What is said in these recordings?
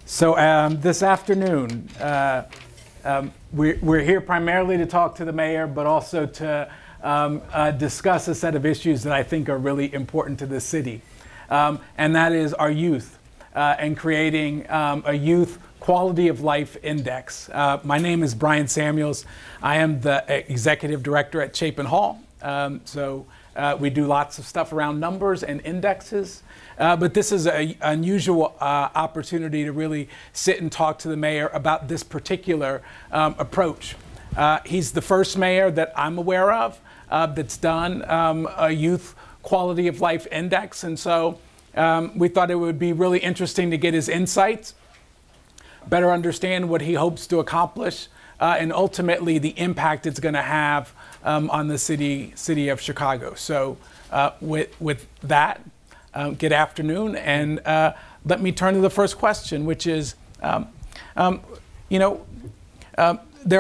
So this afternoon, we're here primarily to talk to the mayor, but also to discuss a set of issues that I think are really important to the city. And that is our youth and creating a youth quality of life index. My name is Brian Samuels. I am the executive director at Chapin Hall. We do lots of stuff around numbers and indexes. But this is an unusual opportunity to really sit and talk to the mayor about this particular approach. He's the first mayor that I'm aware of that's done a youth quality of life index. And so we thought it would be really interesting to get his insights, better understand what he hopes to accomplish, and ultimately the impact it's going to have on the city of Chicago. So with that, good afternoon, and let me turn to the first question, which is, there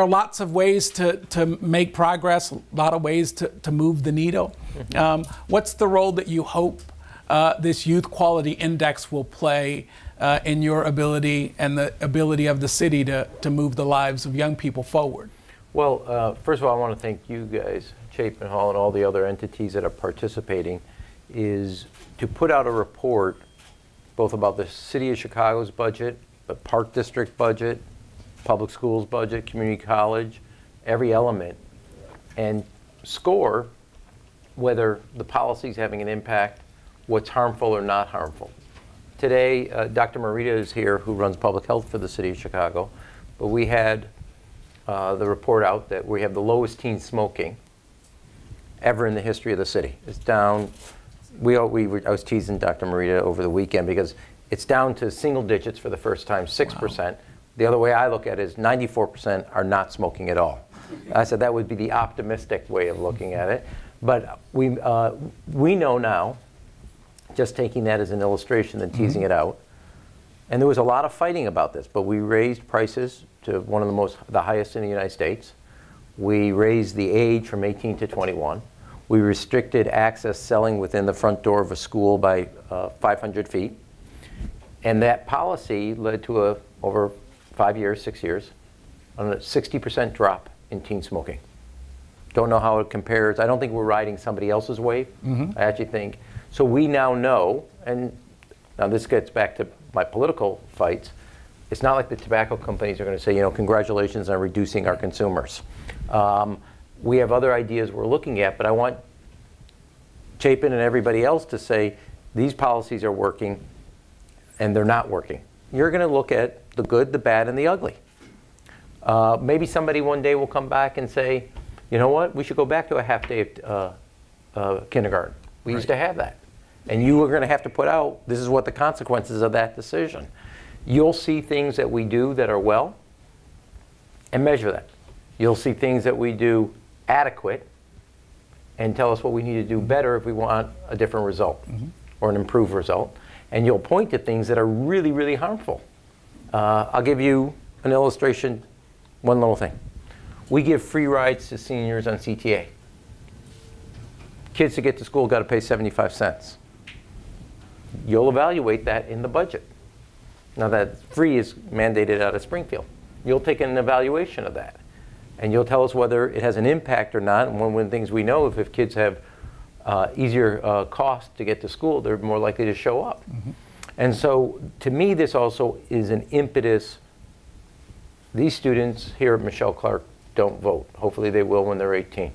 are lots of ways to make progress, a lot of ways to move the needle. What's the role that you hope this youth quality index will play in your ability and the ability of the city to move the lives of young people forward? Well, first of all, I want to thank you guys, Chapin Hall and all the other entities that are participating, is to put out a report both about the City of Chicago's budget, the Park District budget, public schools budget, community college, every element, and score whether the policy is having an impact, what's harmful or not harmful. Today, Dr. Marita is here, who runs public health for the City of Chicago, but we had the report out that we have the lowest teen smoking ever in the history of the city. It's down. I was teasing Dr. Marita over the weekend because it's down to single digits for the first time, 6%. Wow. The other way I look at it is 94% are not smoking at all. I said that would be the optimistic way of looking at it. But we know now, just taking that as an illustration and teasing it out, and there was a lot of fighting about this, but we raised prices to one of the highest in the United States. We raised the age from 18 to 21. We restricted access selling within the front door of a school by 500 feet. And that policy led to over 5 years, 6 years, a 60% drop in teen smoking. Don't know how it compares. I don't think we're riding somebody else's wave. I actually think. So we now know, and now this gets back to my political fights, it's not like the tobacco companies are going to say, congratulations on reducing our consumers. We have other ideas we're looking at, but I want Chapin and everybody else to say these policies are working and they're not working. You're going to look at the good, the bad, and the ugly. Maybe somebody one day will come back and say, you know what, we should go back to a half day of kindergarten. We used to have that. And you are going to have to put out, this is what the consequences of that decision. You'll see things that we do that are well and measure that. You'll see things that we do adequate and tell us what we need to do better if we want a different result or an improved result. And you'll point to things that are really, really harmful. I'll give you an illustration, one little thing. We give free rides to seniors on CTA. Kids to get to school got to pay 75 cents. You'll evaluate that in the budget. Now that free is mandated out of Springfield. You'll take an evaluation of that. And you'll tell us whether it has an impact or not. And one of the things we know, if kids have easier cost to get to school, they're more likely to show up. And so to me, this also is an impetus. These students here at Michele Clark don't vote. Hopefully they will when they're 18.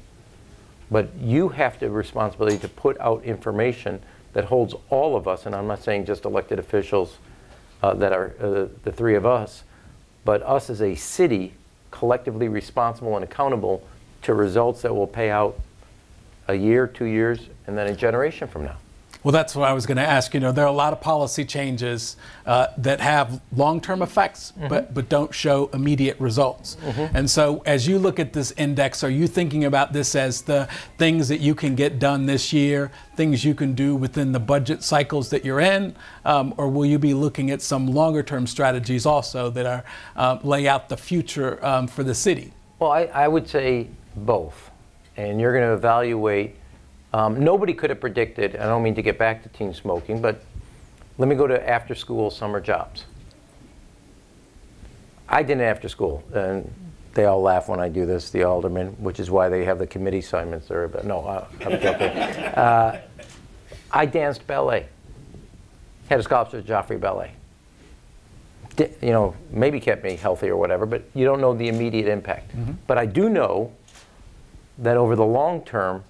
But you have the responsibility to put out information that holds all of us, and I'm not saying just elected officials that are the three of us, but us as a city collectively responsible and accountable to results that will pay out a year, 2 years, and then a generation from now. Well, that's what I was going to ask. There are a lot of policy changes that have long-term effects, but don't show immediate results. And so as you look at this index, are you thinking about this as the things that you can get done this year, things you can do within the budget cycles that you're in, or will you be looking at some longer-term strategies also that are lay out the future for the city? Well, I would say both. And you're going to evaluate. Nobody could have predicted, I don't mean to get back to teen smoking, but let me go to after-school summer jobs. I did it after school, and they all laugh when I do this, the aldermen, which is why they have the committee assignments there. But no, I'm joking. I danced ballet. Had a scholarship to Joffrey Ballet. You know, maybe kept me healthy or whatever, but you don't know the immediate impact. But I do know that over the long term,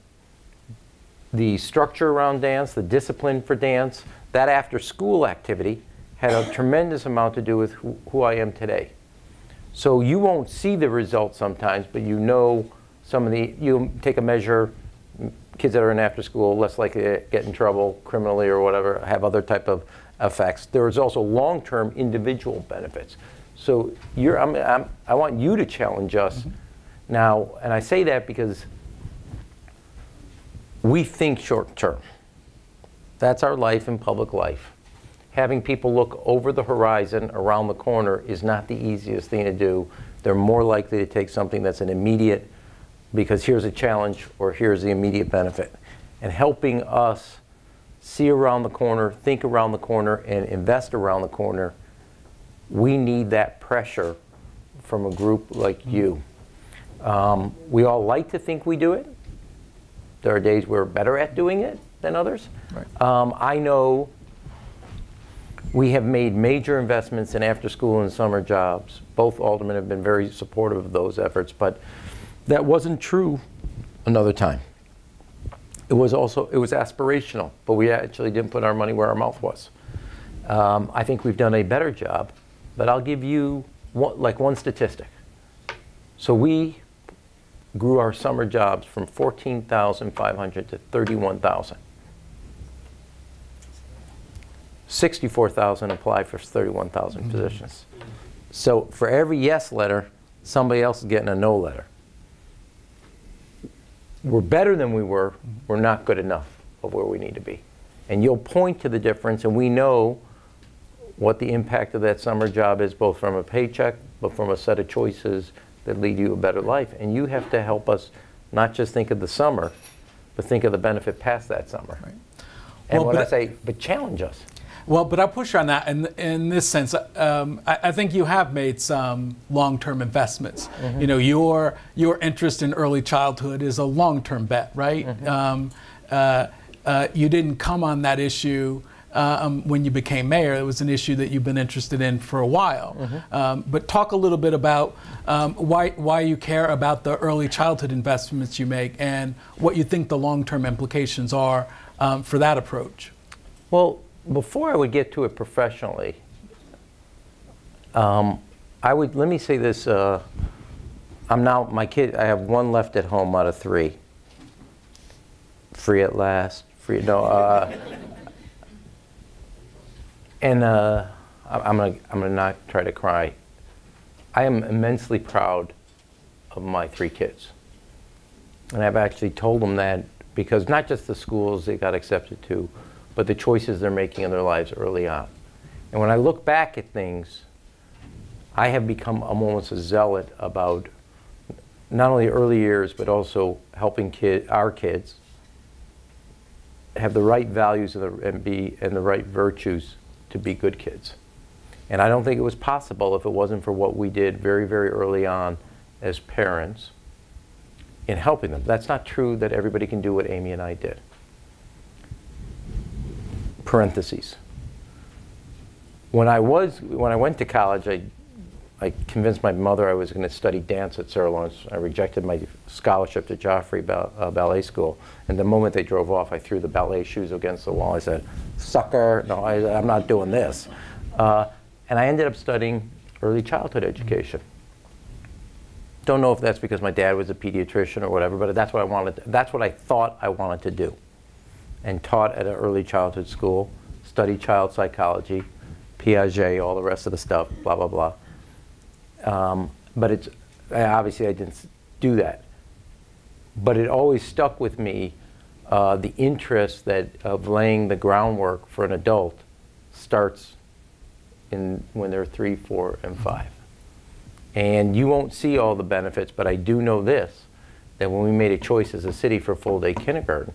the structure around dance, the discipline for dance, that after school activity had a tremendous amount to do with who I am today. So you won't see the results sometimes, but you know some of the, you take a measure, kids that are in after school, less likely to get in trouble criminally or whatever, have other type of effects. There's also long-term individual benefits. So I want you to challenge us now, and I say that because we think short-term. That's our life in public life. Having people look over the horizon, around the corner, is not the easiest thing to do. They're more likely to take something that's an immediate, because here's a challenge or here's the immediate benefit. And helping us see around the corner, think around the corner, and invest around the corner, we need that pressure from a group like you. We all like to think we do it. There are days we're better at doing it than others. Right. I know we have made major investments in after school and summer jobs. Both aldermen have been very supportive of those efforts, but that wasn't true another time. It was aspirational, but we actually didn't put our money where our mouth was. I think we've done a better job, but I'll give you one statistic. So we grew our summer jobs from 14,500 to 31,000. 64,000 applied for 31,000 positions. So for every yes letter, somebody else is getting a no letter. We're better than we were. We're not good enough of where we need to be. And you'll point to the difference, and we know what the impact of that summer job is, both from a paycheck, but from a set of choices that lead you a better life. And you have to help us not just think of the summer, but think of the benefit past that summer. Right. And well, when I say, but challenge us. Well, but I'll push on that in this sense. I think you have made some long-term investments. You know, your interest in early childhood is a long-term bet, right? You didn't come on that issue when you became mayor. It was an issue that you've been interested in for a while. But talk a little bit about why you care about the early childhood investments you make and what you think the long-term implications are for that approach. Well, before I would get to it professionally, let me say this. I'm now, my kid, I have one left at home out of 3. Free at last, I'm gonna not try to cry. I am immensely proud of my 3 kids. And I've actually told them that because not just the schools they got accepted to, but the choices they're making in their lives early on. And when I look back at things, I have become almost a zealot about not only early years, but also helping our kids have the right values and the right virtues to be good kids. And I don't think it was possible if it wasn't for what we did very, very early on as parents in helping them. That's not true that everybody can do what Amy and I did. Parentheses. When I went to college, I convinced my mother I was going to study dance at Sarah Lawrence. I rejected my scholarship to Joffrey Ballet School. And the moment they drove off, I threw the ballet shoes against the wall. I said, "Sucker, no, I'm not doing this." And I ended up studying early childhood education. Don't know if that's because my dad was a pediatrician or whatever, but that's what I wanted. That's what I thought I wanted to do. And taught at an early childhood school, studied child psychology, Piaget, all the rest of the stuff, blah, blah, blah. But obviously I didn't do that. But it always stuck with me, the interest of laying the groundwork for an adult starts when they're 3, 4, and 5. And you won't see all the benefits, but I do know this, that when we made a choice as a city for full-day kindergarten,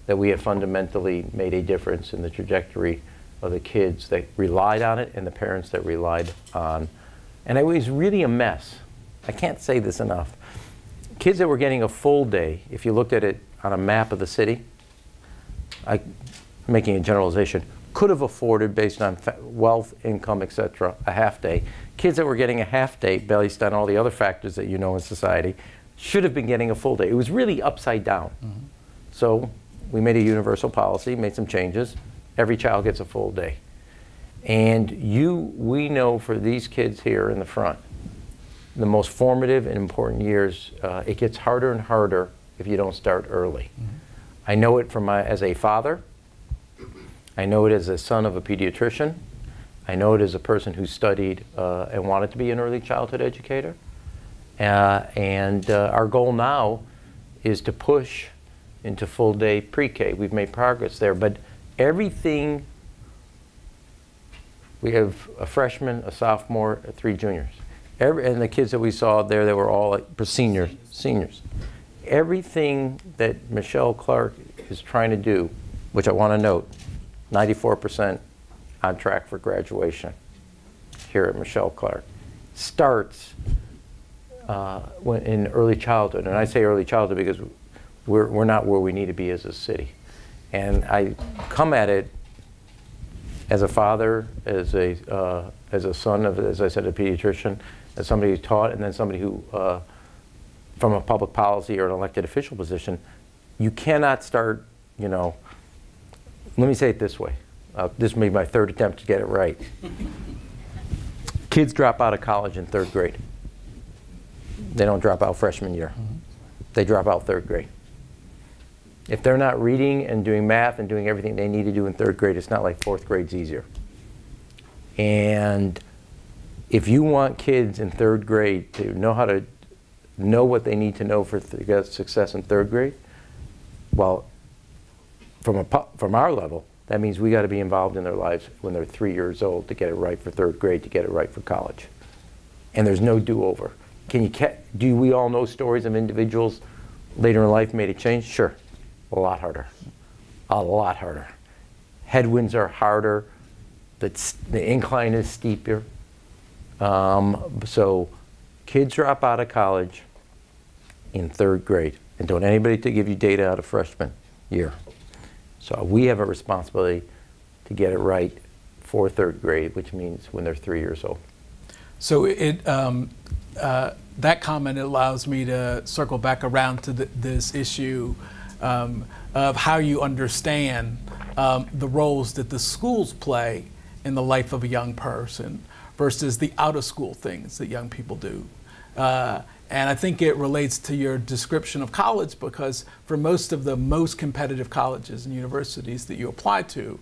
that we have fundamentally made a difference in the trajectory of the kids that relied on it and the parents that relied on And it was really a mess. I can't say this enough. Kids that were getting a full day, if you looked at it on a map of the city, making a generalization, could have afforded, based on wealth, income, etc., a half day. Kids that were getting a half day, based on all the other factors that you know in society, should have been getting a full day. It was really upside down. So we made a universal policy, made some changes. Every child gets a full day. And we know for these kids here in the front, the most formative and important years, it gets harder and harder if you don't start early. I know it from as a father. I know it as a son of a pediatrician. I know it as a person who studied and wanted to be an early childhood educator. Our goal now is to push into full day pre-K. We've made progress there, but everything, we have a freshman, a sophomore, 3 juniors. And the kids that we saw there, they were all seniors. Everything that Michele Clark is trying to do, which I want to note, 94% on track for graduation here at Michele Clark, starts in early childhood. And I say early childhood because we're not where we need to be as a city. And I come at it as a father, as a son of, as I said, a pediatrician, as somebody who taught, and then somebody who, from a public policy or an elected official position, you cannot start, let me say it this way. This may be my 3rd attempt to get it right. Kids drop out of college in 3rd grade. They don't drop out freshman year. They drop out 3rd grade. If they're not reading and doing math and doing everything they need to do in 3rd grade, it's not like 4th grade's easier. And if you want kids in 3rd grade to know what they need to know for success in 3rd grade, well, from our level, that means we got to be involved in their lives when they're 3 years old to get it right for 3rd grade, to get it right for college. And there's no do-over. Do we all know stories of individuals later in life made a change? Sure. A lot harder. A lot harder. Headwinds are harder. The incline is steeper. So kids drop out of college in 3rd grade. And don't anybody to give you data out of freshman year. So we have a responsibility to get it right for 3rd grade, which means when they're 3 years old. So that comment allows me to circle back around to this issue of how you understand the roles that the schools play in the life of a young person versus the out-of-school things that young people do. And I think it relates to your description of college, because for most of the most competitive colleges and universities that you apply to,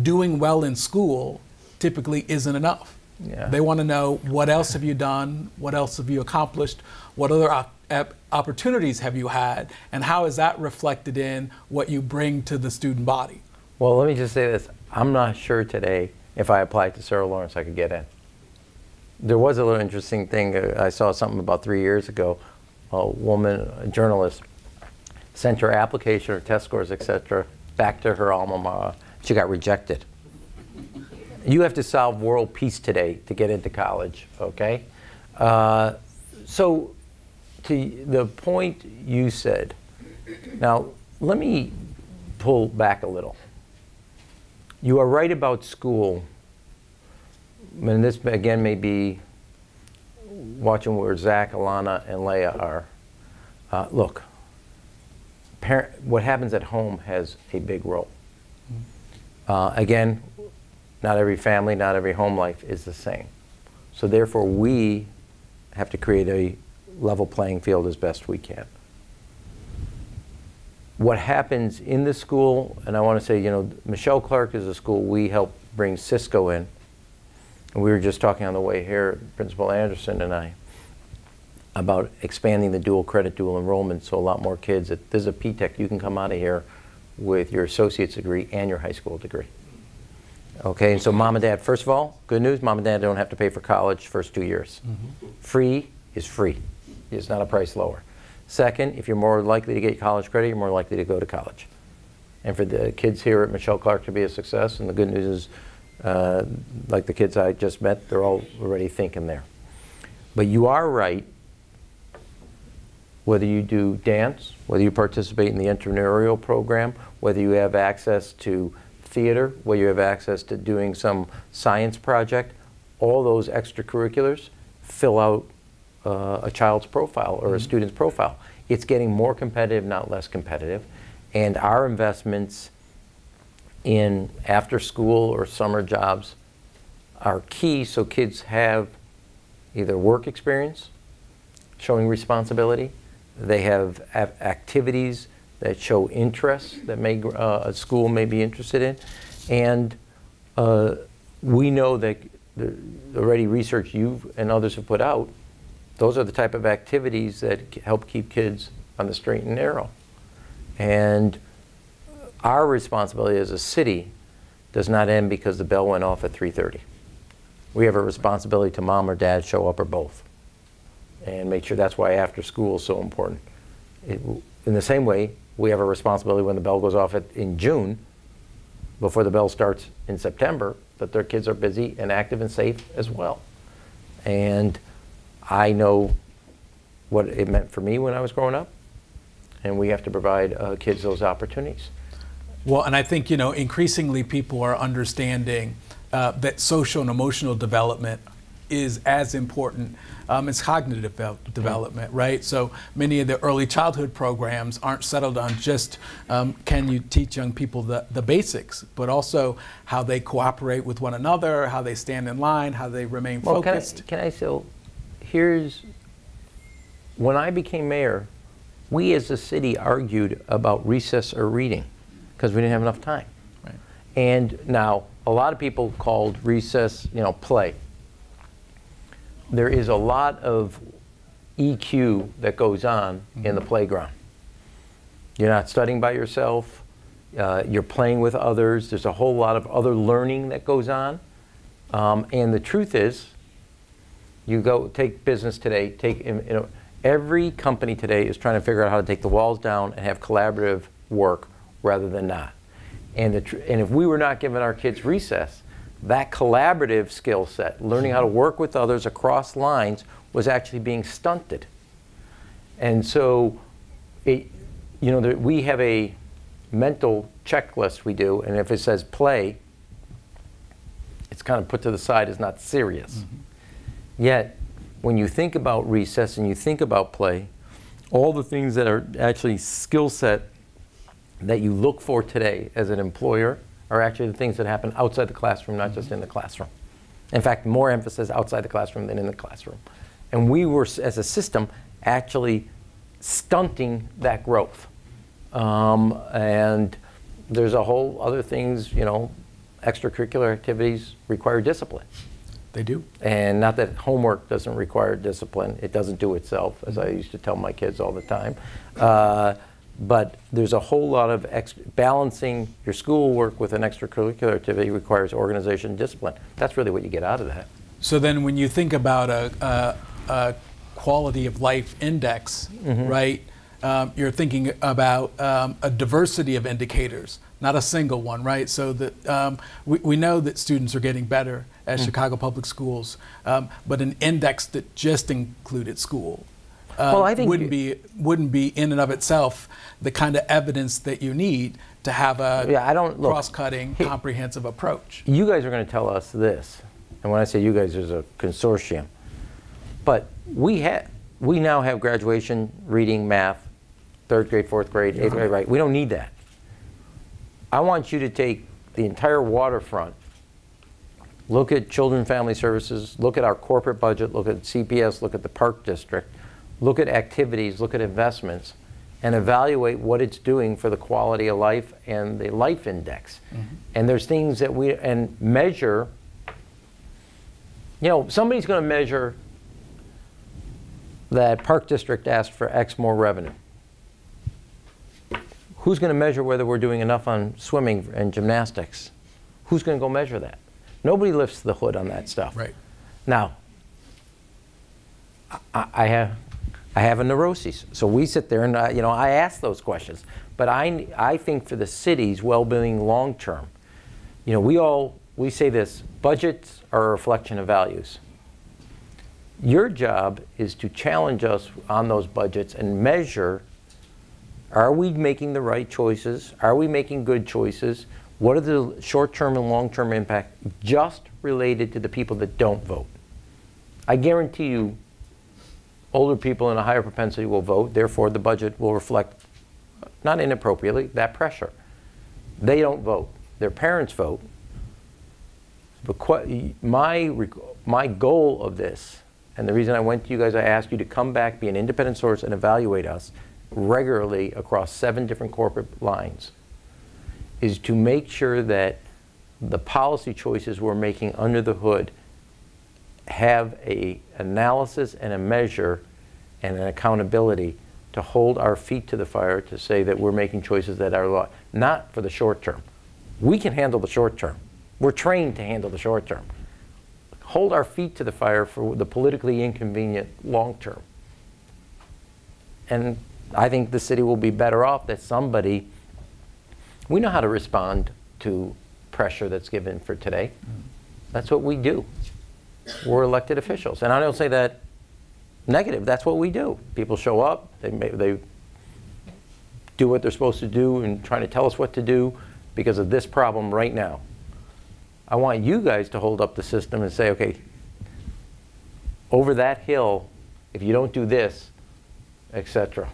doing well in school typically isn't enough. Yeah. They want to know, what else have you done? What else have you accomplished? What other opportunities have you had? And how is that reflected in what you bring to the student body? Well, let me just say this. I'm not sure today if I applied to Sarah Lawrence I could get in. There was a little interesting thing. I saw something about 3 years ago. A woman, a journalist, sent her application, her test scores, etc., back to her alma mater. She got rejected. You have to solve world peace today to get into college, okay? So to the point you said, now let me pull back a little. You are right about school, and this again may be watching where Zach, Alana, and Leah are. Look, what happens at home has a big role. Again, not every family, not every home life is the same. So therefore, we have to create a level playing field as best we can. What happens in the school, and I want to say, Michele Clark is a school we helped bring Cisco in. And we were just talking on the way here, Principal Anderson and I, about expanding the dual credit, dual enrollment, so a lot more kids. There's a P-Tech, you can come out of here with your associate's degree and your high school degree. Okay, and so mom and dad, first of all, good news, mom and dad don't have to pay for college first 2 years. Free is free. It's not a price lower. Second, if you're more likely to get college credit, you're more likely to go to college. And for the kids here at Michele Clark to be a success, and the good news is Like the kids I just met, they're all already thinking there. But you are right. Whether you do dance, whether you participate in the entrepreneurial program, whether you have access to theater, whether you have access to doing some science project, all those extracurriculars fill out a child's profile or a student's profile. It's getting more competitive, not less competitive. And our investments in after school or summer jobs are key so kids have either work experience, showing responsibility, they have activities that show interest that a school may be interested in. And we know that already research you and others have put out, those are the type of activities that help keep kids on the straight and narrow. And our responsibility as a city does not end because the bell went off at 3:30. We have a responsibility to mom or dad show up or both and make sure. That's why after school is so important. In the same way, we have a responsibility when the bell goes off in June, before the bell starts in September, that their kids are busy and active and safe as well. And I know what it meant for me when I was growing up, and we have to provide kids those opportunities. Well, and I think, increasingly people are understanding that social and emotional development is as important as cognitive development, right? So many of the early childhood programs aren't settled on just can you teach young people the basics, but also how they cooperate with one another, how they stand in line, how they remain focused. When I became mayor, we as a city argued about recess or reading because we didn't have enough time. Right. And now a lot of people called recess, play. There is a lot of EQ that goes on in the playground. You're not studying by yourself. You're playing with others. There's a whole lot of other learning that goes on. And the truth is, you go take business today, every company today is trying to figure out how to take the walls down and have collaborative work rather than not. And if we were not giving our kids recess, that collaborative skill set, learning how to work with others across lines, was actually being stunted. And so, we have a mental checklist we do, and if it says play, it's kind of put to the side as not serious. Yet, when you think about recess and you think about play, all the things that are actually skill set that you look for today as an employer are actually the things that happen outside the classroom, not just in the classroom. In fact, more emphasis outside the classroom than in the classroom. And we were, as a system, actually stunting that growth. And there's a whole other things, extracurricular activities require discipline. They do. And not that homework doesn't require discipline. It doesn't do itself, as I used to tell my kids all the time. But there's a whole lot of balancing your schoolwork with an extracurricular activity requires organization and discipline. That's really what you get out of that. So then when you think about a quality of life index, right, you're thinking about a diversity of indicators, not a single one, right? So that we know that students are getting better at Chicago Public Schools, but an index that just included school I think wouldn't be in and of itself the kind of evidence that you need to have a cross-cutting, comprehensive approach. You guys are going to tell us this, and when I say you guys, there's a consortium. But we now have graduation, reading, math, 3rd grade, 4th grade, 8th grade, right? We don't need that. I want you to take the entire waterfront, look at Children and Family Services, look at our corporate budget, look at CPS, look at the Park District, look at activities, look at investments, and evaluate what it's doing for the quality of life and the life index. And there's things that measure, somebody's going to measure that Park District asked for X more revenue. Who's going to measure whether we're doing enough on swimming and gymnastics? Who's going to go measure that? Nobody lifts the hood on that stuff. Right. Now, I have a neuroses, so we sit there and I ask those questions. But I think for the city's well-being long term, we all we say this: budgets are a reflection of values. Your job is to challenge us on those budgets and measure, are we making the right choices? Are we making good choices? What are the short-term and long-term impact just related to the people that don't vote? I guarantee you older people in a higher propensity will vote, therefore the budget will reflect, not inappropriately, that pressure. They don't vote. Their parents vote. But my goal of this, and the reason I went to you guys, I asked you to come back, be an independent source, and evaluate us regularly across 7 different corporate lines, is to make sure that the policy choices we're making under the hood have an analysis and a measure and an accountability to hold our feet to the fire, to say that we're making choices that are not for the short term. We can handle the short term. We're trained to handle the short term. Hold our feet to the fire for the politically inconvenient long term. And I think the city will be better off that somebody, we know how to respond to pressure that's given for today. That's what we do. We're elected officials. And I don't say that negative, that's what we do. People show up, they do what they're supposed to do and trying to tell us what to do because of this problem right now. I want you guys to hold up the system and say, okay, over that hill, if you don't do this, etc.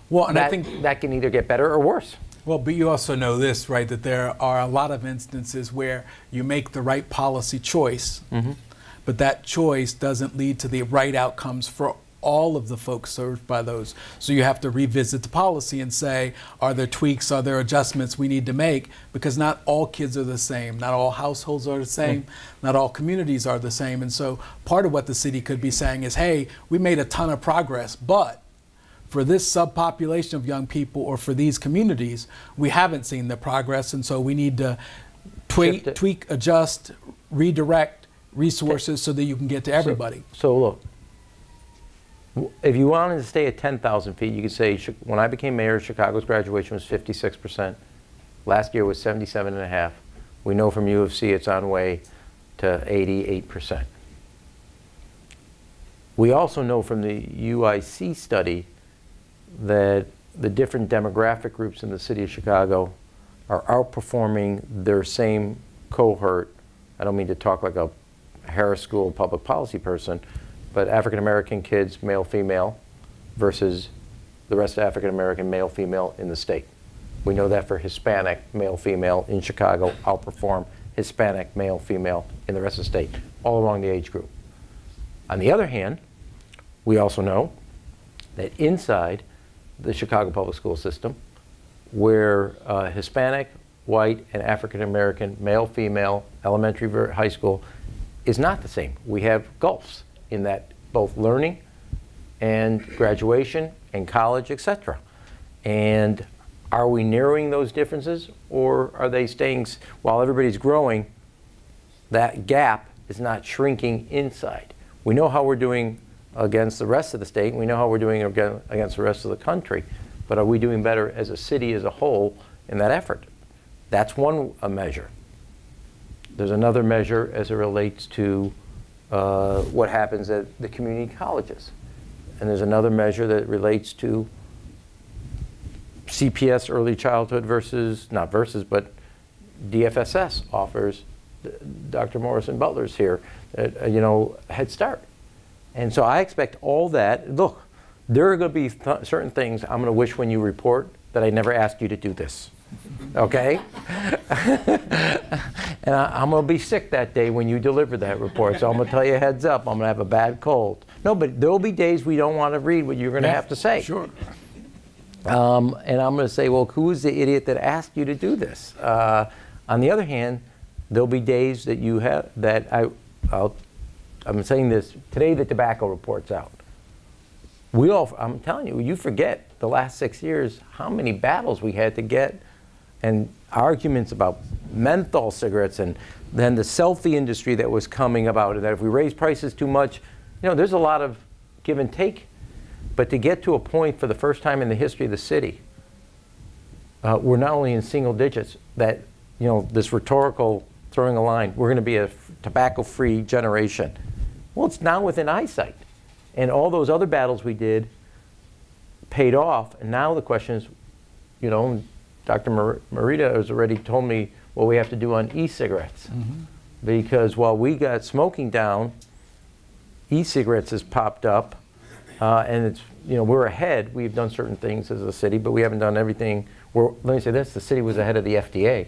Well, and I think that can either get better or worse. Well, but you also know this, right, that there are a lot of instances where you make the right policy choice, but that choice doesn't lead to the right outcomes for all of the folks served by those. So you have to revisit the policy and say, are there tweaks, are there adjustments we need to make? Because not all kids are the same, not all households are the same, not all communities are the same. And so part of what the city could be saying is, hey, we made a ton of progress, but for this subpopulation of young people or for these communities, we haven't seen the progress, and so we need to tweak, adjust, redirect resources so that you can get to everybody. So look, if you wanted to stay at 10,000 feet, you could say, when I became mayor, Chicago's graduation was 56%. Last year was 77.5%. We know from U of C it's on way to 88%. We also know from the UIC study that the different demographic groups in the city of Chicago are outperforming their same cohort. I don't mean to talk like a Harris School public policy person, but African American kids, male, female, versus the rest of African American male, female in the state. We know that for Hispanic male, female in Chicago outperform Hispanic male, female in the rest of the state, all along the age group. On the other hand, we also know that inside the Chicago public school system, where Hispanic, white, and African American male, female, elementary, high school is not the same. We have gulfs in that, both learning and graduation and college, etc. And are we narrowing those differences, or are they staying, while everybody's growing, that gap is not shrinking inside? We know how we're doing against the rest of the state, and we know how we're doing against the rest of the country, but are we doing better as a city as a whole in that effort? That's one measure. There's another measure as it relates to what happens at the community colleges. And there's another measure that relates to CPS early childhood but DFSS offers, Dr. Morrison Butler's here, Head Start. And so I expect all that. Look, there are going to be certain things I'm going to wish when you report that I never asked you to do this. Okay? And I'm going to be sick that day when you deliver that report, so I'm going to tell you heads up, I'm going to have a bad cold. No, but there will be days we don't want to read what you're going to have to say. Sure. And I'm going to say, well, who is the idiot that asked you to do this? On the other hand, there'll be days that you have, that I'm saying this, today the tobacco report's out. I'm telling you, you forget the last 6 years how many battles we had to get and arguments about menthol cigarettes, and then the selfie industry that was coming about, and that if we raise prices too much, there's a lot of give and take. But to get to a point for the first time in the history of the city, we're not only in single digits, that, this rhetorical throwing a line, we're going to be a tobacco-free generation. Well, it's now within eyesight. And all those other battles we did paid off. And now the question is, you know, Dr. Marita has already told me what we have to do on e-cigarettes. Mm-hmm. Because while we got smoking down, e-cigarettes has popped up. And it's, you know, we're ahead. We've done certain things as a city, but we haven't done everything. Let me say this, the city was ahead of the FDA,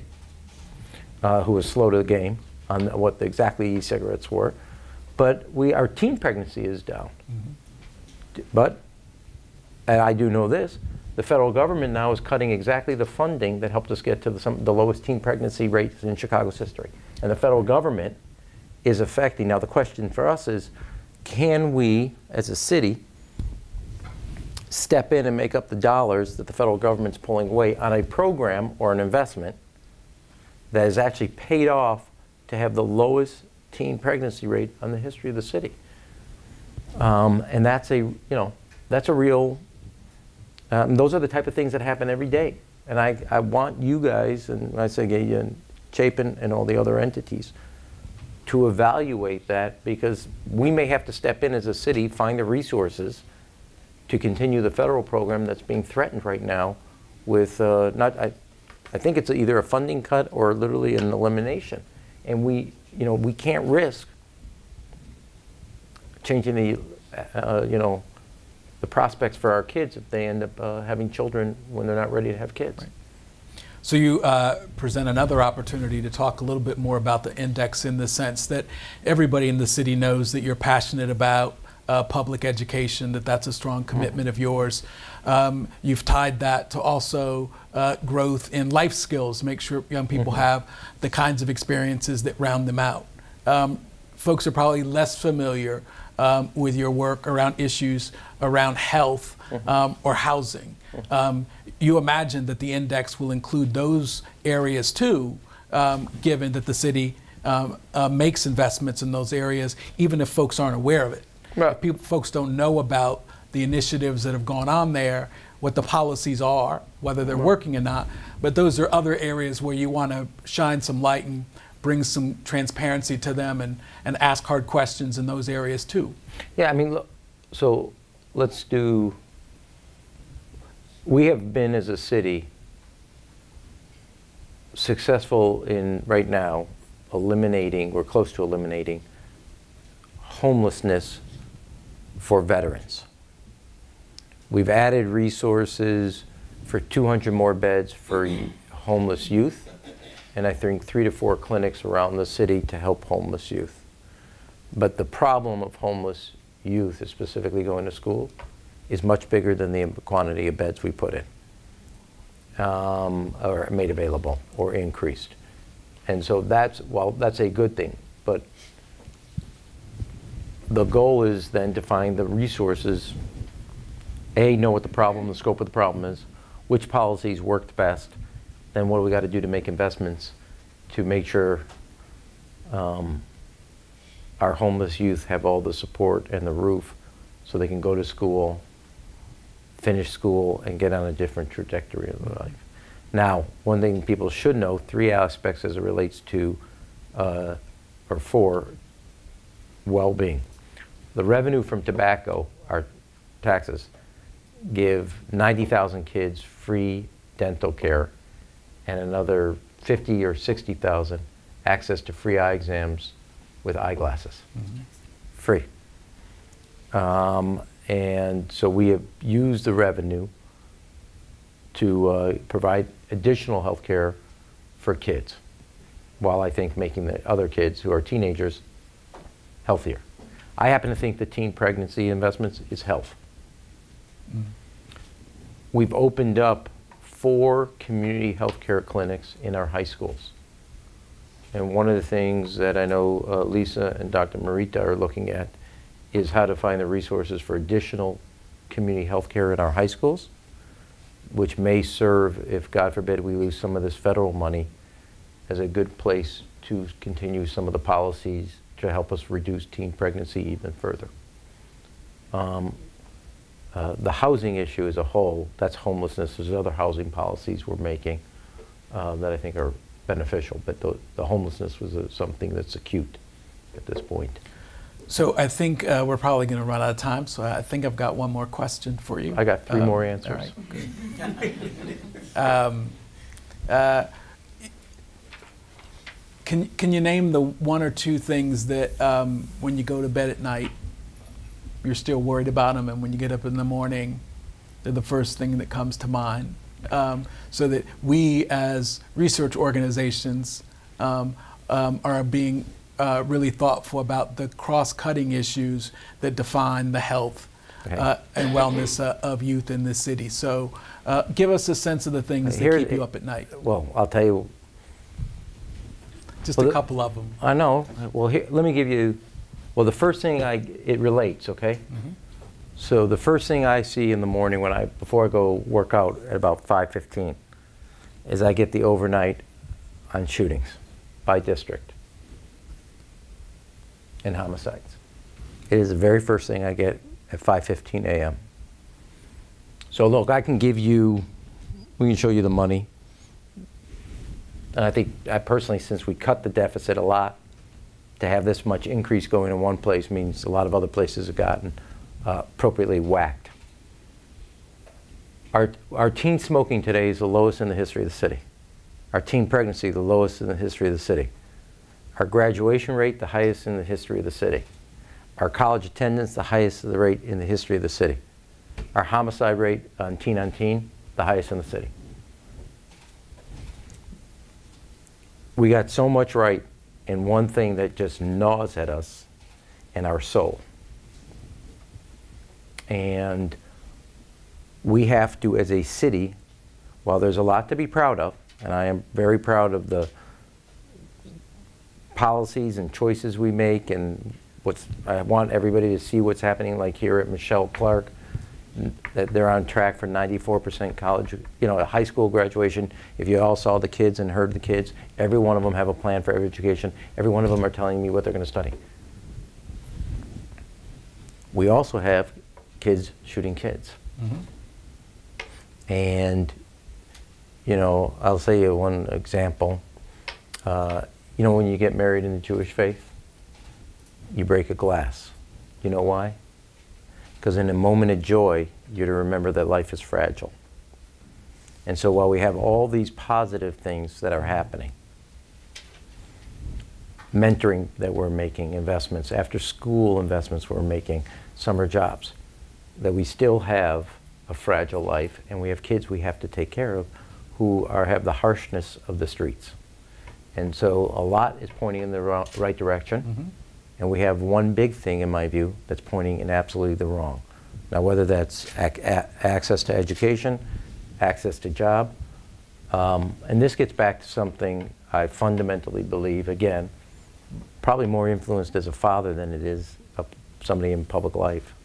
who was slow to the game on what exactly e-cigarettes were. But our teen pregnancy is down. Mm-hmm. But, and I do know this, the federal government now is cutting exactly the funding that helped us get to the lowest teen pregnancy rates in Chicago's history. And the federal government is affecting. Now the question for us is, can we, as a city, step in and make up the dollars that the federal government's pulling away on a program or an investment that has actually paid off to have the lowest teen pregnancy rate on the history of the city? And that's a real, those are the type of things that happen every day. And I want you guys, and I say and Chapin and all the other entities, to evaluate that, because we may have to step in as a city, find the resources to continue the federal program that's being threatened right now with I think it's either a funding cut or literally an elimination. And we can't risk changing the prospects for our kids if they end up having children when they're not ready to have kids. Right. So you present another opportunity to talk a little bit more about the index, in the sense that everybody in the city knows that you're passionate about public education, that's a strong commitment of yours. You've tied that to also growth in life skills, make sure young people have the kinds of experiences that round them out. Folks are probably less familiar with your work around issues around health or housing. You imagine that the index will include those areas too, given that the city makes investments in those areas, even if folks aren't aware of it. Right. Folks don't know about the initiatives that have gone on there, what the policies are, whether they're working or not. But those are other areas where you want to shine some light and bring some transparency to them, and ask hard questions in those areas too. Yeah, I mean, so let's do, we have been as a city successful in right now eliminating, we're close to eliminating homelessness for veterans. We've added resources for 200 more beds for homeless youth, and I think 3 to 4 clinics around the city to help homeless youth. But the problem of homeless youth, specifically going to school, is much bigger than the quantity of beds we put in, or made available, or increased. And so that's a good thing, but the goal is then to find the resources, know what the scope of the problem is, which policies worked best, then what do we got to do to make investments to make sure our homeless youth have all the support and the roof so they can go to school, finish school, and get on a different trajectory of their life. Now, one thing people should know, 3 aspects as it relates to, or 4, well-being. The revenue from tobacco, our taxes, give 90,000 kids free dental care, and another 50 or 60,000 access to free eye exams with eyeglasses. Free. And so we have used the revenue to provide additional health care for kids, while I think making the other kids who are teenagers healthier. I happen to think the teen pregnancy investments is health. We've opened up 4 community health care clinics in our high schools. And one of the things that I know Lisa and Dr. Marita are looking at is how to find the resources for additional community health care in our high schools, which may serve, if God forbid we lose some of this federal money, as a good place to continue some of the policies to help us reduce teen pregnancy even further. The housing issue as a whole, that's homelessness. There's other housing policies we're making that I think are beneficial. But the homelessness was something that's acute at this point. So I think we're probably going to run out of time. So I think I've got one more question for you. I got 3 more answers. All right, good. Can you name the 1 or 2 things that when you go to bed at night, you're still worried about them, and when you get up in the morning, they're the first thing that comes to mind, so that we as research organizations are being really thoughtful about the cross-cutting issues that define the health and wellness of youth in this city. So give us a sense of the things that keep you up at night. Well, I'll tell you. Just a couple of them. I know. Well, here, let me give you, well, the first thing it relates, okay? Mm-hmm. So the first thing I see in the morning before I go work out at about 5:15 is I get the overnight on shootings by district and homicides. It is the very first thing I get at 5:15 a.m. So look, we can show you the money. And I think, personally, since we cut the deficit a lot, to have this much increase going in one place means a lot of other places have gotten appropriately whacked. Our teen smoking today is the lowest in the history of the city. Our teen pregnancy, the lowest in the history of the city. Our graduation rate, the highest in the history of the city. Our college attendance, the highest of the rate in the history of the city. Our homicide rate on teen, the highest in the city. We got so much right in one thing that just gnaws at us in our soul. And we have to, as a city, while there's a lot to be proud of, and I am very proud of the policies and choices we make, and I want everybody to see what's happening, like here at Michele Clark, that they're on track for 94% college, a high school graduation. If you all saw the kids and heard the kids, every one of them have a plan for education. Every one of them are telling me what they're going to study. We also have kids shooting kids. Mm-hmm. And, I'll say you one example. When you get married in the Jewish faith, you break a glass. You know why? Because in a moment of joy, you're to remember that life is fragile. And so while we have all these positive things that are happening, mentoring that we're making, investments, after school investments we're making, summer jobs, that we still have a fragile life, and we have kids we have to take care of who have the harshness of the streets. And so a lot is pointing in the right direction. Mm-hmm. And we have one big thing, in my view, that's pointing in absolutely the wrong. Now, whether that's access to education, access to job, and this gets back to something I fundamentally believe, again, probably more influenced as a father than it is somebody in public life.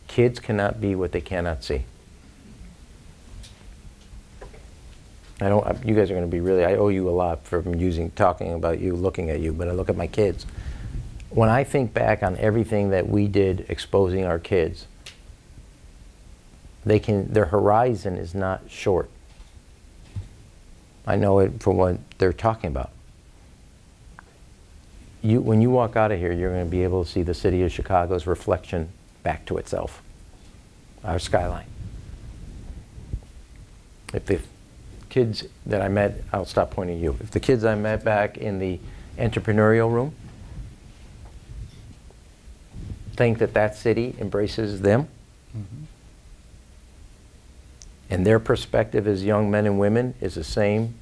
Kids cannot be what they cannot see. You guys are going to be really, I owe you a lot for talking about you, looking at you, but I look at my kids. When I think back on everything that we did exposing our kids, their horizon is not short. I know it from what they're talking about. When you walk out of here, you're going to be able to see the city of Chicago's reflection back to itself, our skyline. If the kids that I met, I'll stop pointing at you. If the kids I met back in the entrepreneurial room think that city embraces them, mm-hmm. and their perspective as young men and women is the same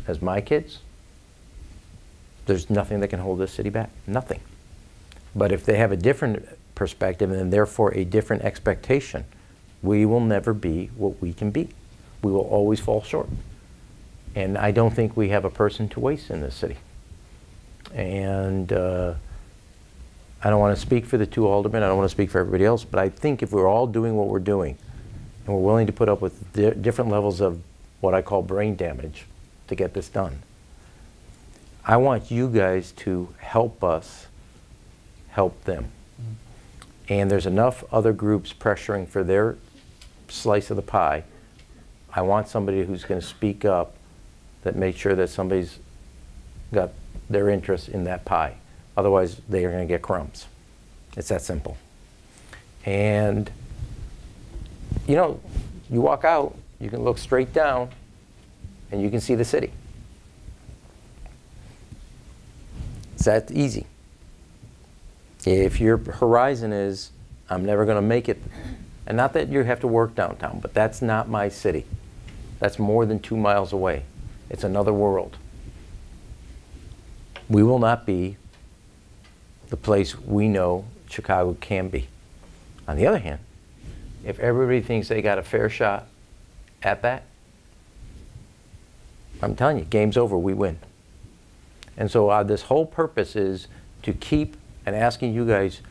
as my kids, there's nothing that can hold this city back. Nothing. But if they have a different perspective and therefore a different expectation, we will never be what we can be. We will always fall short. And I don't think we have a person to waste in this city. And I don't want to speak for the 2 aldermen, I don't want to speak for everybody else, but I think if we're all doing what we're doing, and we're willing to put up with different levels of what I call brain damage to get this done, I want you guys to help us help them. Mm-hmm. And there's enough other groups pressuring for their slice of the pie. I want somebody who's going to speak up that make sure that somebody's got their interest in that pie. Otherwise, they are going to get crumbs. It's that simple. And, you know, you walk out, you can look straight down, and you can see the city. It's that easy. If your horizon is, I'm never going to make it, and not that you have to work downtown, but that's not my city. That's more than 2 miles away. It's another world. We will not be the place we know Chicago can be. On the other hand, if everybody thinks they got a fair shot at that, I'm telling you, game's over, we win. And so this whole purpose is to keep and asking you guys,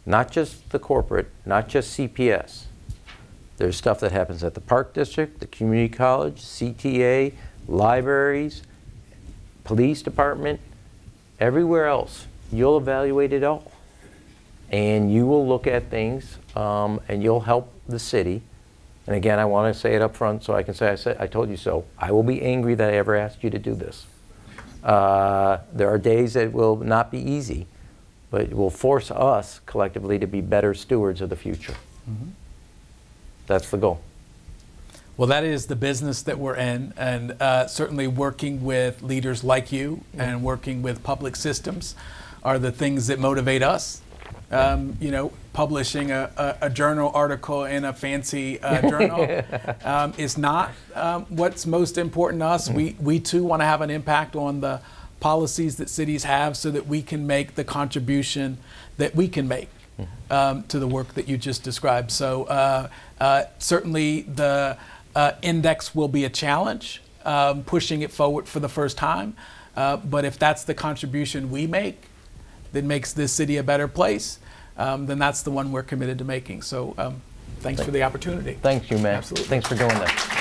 not just the corporate, not just CPS. There's stuff that happens at the Park District, the Community College, CTA, libraries, police department, everywhere else. You'll evaluate it all. And you will look at things and you'll help the city. And again, I want to say it up front so I can say, I told you so. I will be angry that I ever asked you to do this. There are days that will not be easy, but it will force us collectively to be better stewards of the future. Mm-hmm. That's the goal. Well, that is the business that we're in, and certainly working with leaders like you and working with public systems are the things that motivate us. You know, publishing a journal article in a fancy journal is not what's most important to us. We too want to have an impact on the policies that cities have so that we can make the contribution that we can make to the work that you just described. So certainly the index will be a challenge, pushing it forward for the first time. But if that's the contribution we make that makes this city a better place, then that's the one we're committed to making. So thanks for the opportunity. Thank you, man. Absolutely. Thanks for doing that.